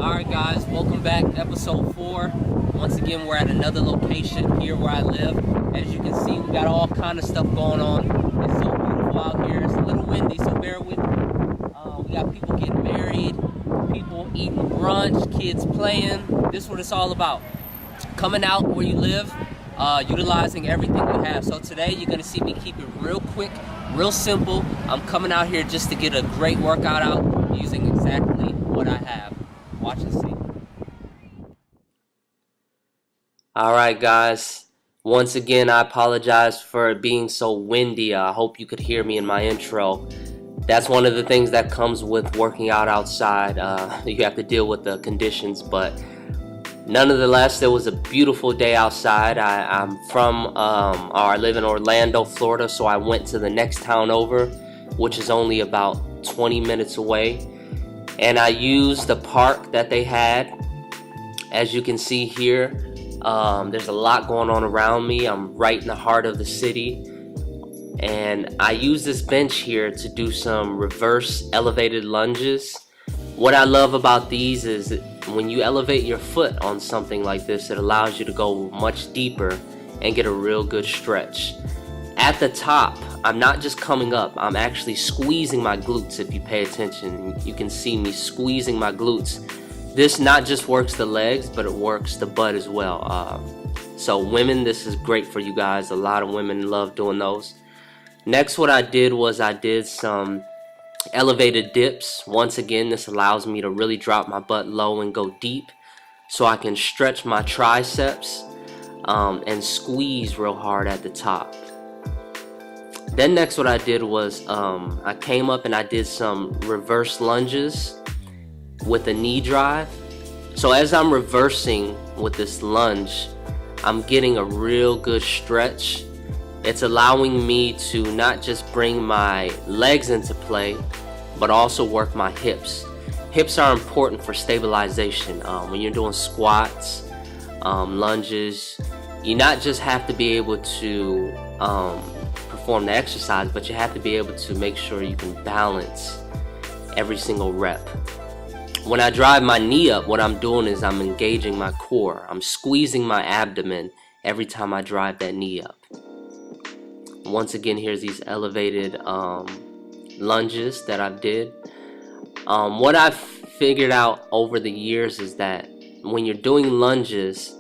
Alright guys, welcome back, episode 4. Once again, we're at another location here where I live. As you can see, we got all kind of stuff going on. It's so beautiful out here. It's a little windy, so bear with me. We got people getting married, people eating brunch, kids playing. This is what it's all about. Coming out where you live, utilizing everything we have. So today, you're going to see me keep it real quick, real simple. I'm coming out here just to get a great workout out using exactly what I have. Watch and see. Alright guys, once again I apologize for it being so windy. I hope you could hear me in my intro. That's one of the things that comes with working out outside. You have to deal with the conditions, but nonetheless, it was a beautiful day outside. I live in Orlando, Florida, so I went to the next town over, which is only about 20 minutes away. And I used the park that they had. As you can see here, there's a lot going on around me. I'm right in the heart of the city. And I use this bench here to do some reverse elevated lunges. What I love about these is that when you elevate your foot on something like this, it allows you to go much deeper and get a real good stretch. At the top, I'm not just coming up, I'm actually squeezing my glutes. If you pay attention, you can see me squeezing my glutes. This not just works the legs, but it works the butt as well. So women, this is great for you guys. A lot of women love doing those. Next, what I did was I did some elevated dips. Once again, this allows me to really drop my butt low and go deep, so I can stretch my triceps and squeeze real hard at the top. Then next what I did was I came up and I did some reverse lunges with a knee drive. So as I'm reversing with this lunge, I'm getting a real good stretch. It's allowing me to not just bring my legs into play, but also work my hips. Hips are important for stabilization. When you're doing squats, lunges, you not just have to be able to perform the exercise, but you have to be able to make sure you can balance every single rep. When I drive my knee up, what I'm doing is I'm engaging my core. I'm squeezing my abdomen every time I drive that knee up. Once again, here's these elevated lunges that I did. What I've figured out over the years is that when you're doing lunges,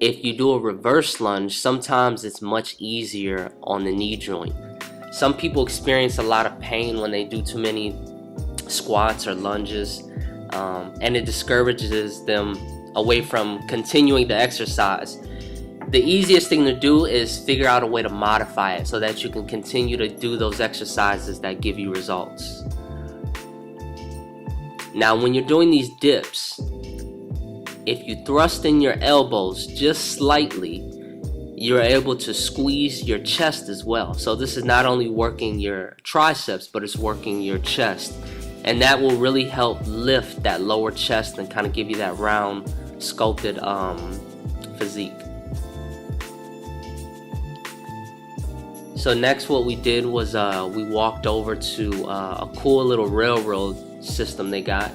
if you do a reverse lunge, sometimes it's much easier on the knee joint. Some people experience a lot of pain when they do too many squats or lunges, and it discourages them away from continuing the exercise. The easiest thing to do is figure out a way to modify it so that you can continue to do those exercises that give you results. Now, when you're doing these dips, if you thrust in your elbows just slightly, you're able to squeeze your chest as well. So this is not only working your triceps, but it's working your chest. And that will really help lift that lower chest and kind of give you that round, sculpted physique. So next what we did was we walked over to a cool little railroad system they got.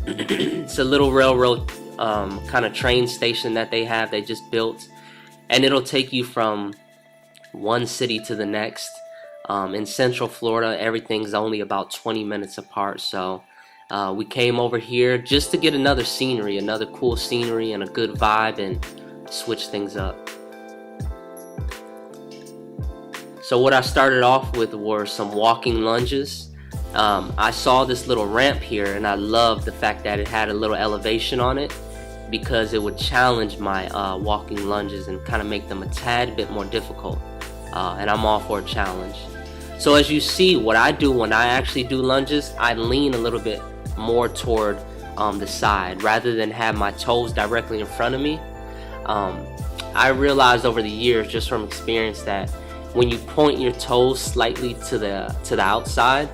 It's a little railroad kind of train station that they just built, and it'll take you from one city to the next. In Central Florida, everything's only about 20 minutes apart, so we came over here just to get another cool scenery and a good vibe, and switch things up. So what I started off with were some walking lunges. I saw this little ramp here, and I loved the fact that it had a little elevation on it, because it would challenge my walking lunges and kind of make them a tad bit more difficult. And I'm all for a challenge. So as you see, what I do when I actually do lunges, I lean a little bit more toward the side rather than have my toes directly in front of me. I realized over the years, just from experience, that when you point your toes slightly to the outside,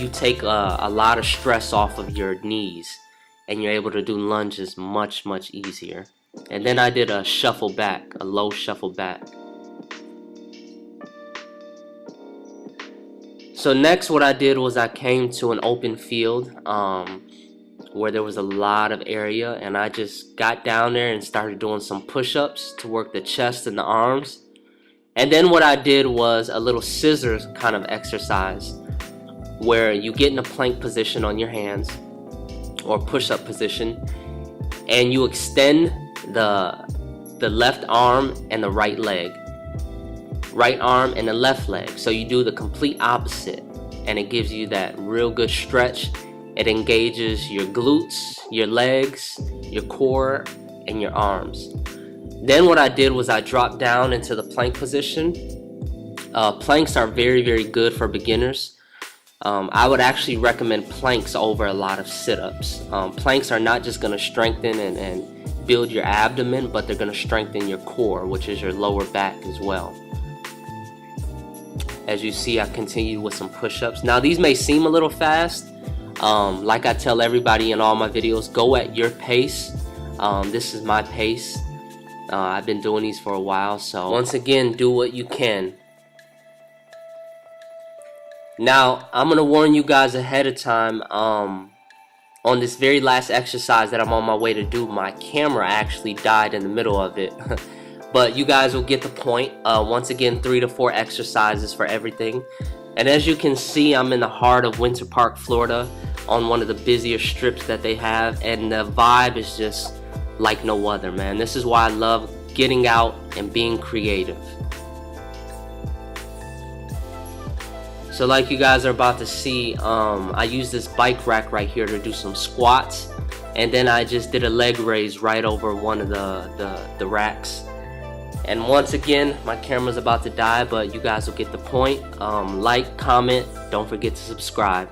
you take a lot of stress off of your knees, and you're able to do lunges much easier. And then I did a shuffle back, a low shuffle back. So next what I did was I came to an open field where there was a lot of area, and I just got down there and started doing some push-ups to work the chest and the arms. And then what I did was a little scissors kind of exercise where you get in a plank position on your hands or push-up position, and you extend the left arm and the right leg, right arm and the left leg. So you do the complete opposite, and it gives you that real good stretch. It engages your glutes, your legs, your core, and your arms. Then what I did was I dropped down into the plank position. Planks are very, very good for beginners. I would actually recommend planks over a lot of sit-ups. Planks are not just going to strengthen and build your abdomen, but they're going to strengthen your core, which is your lower back as well. As you see, I continue with some push-ups. Now these may seem a little fast. Like I tell everybody in all my videos, go at your pace. This is my pace. I've been doing these for a while, so once again, do what you can. Now, I'm going to warn you guys ahead of time, on this very last exercise that I'm on my way to do, my camera actually died in the middle of it. But you guys will get the point. Once again, 3 to 4 exercises for everything. And as you can see, I'm in the heart of Winter Park, Florida, on one of the busier strips that they have, and the vibe is just like no other, man. This is why I love getting out and being creative. So like you guys are about to see, I use this bike rack right here to do some squats, and then I just did a leg raise right over one of the racks. And once again, my camera's about to die, but you guys will get the point. Like, comment, don't forget to subscribe.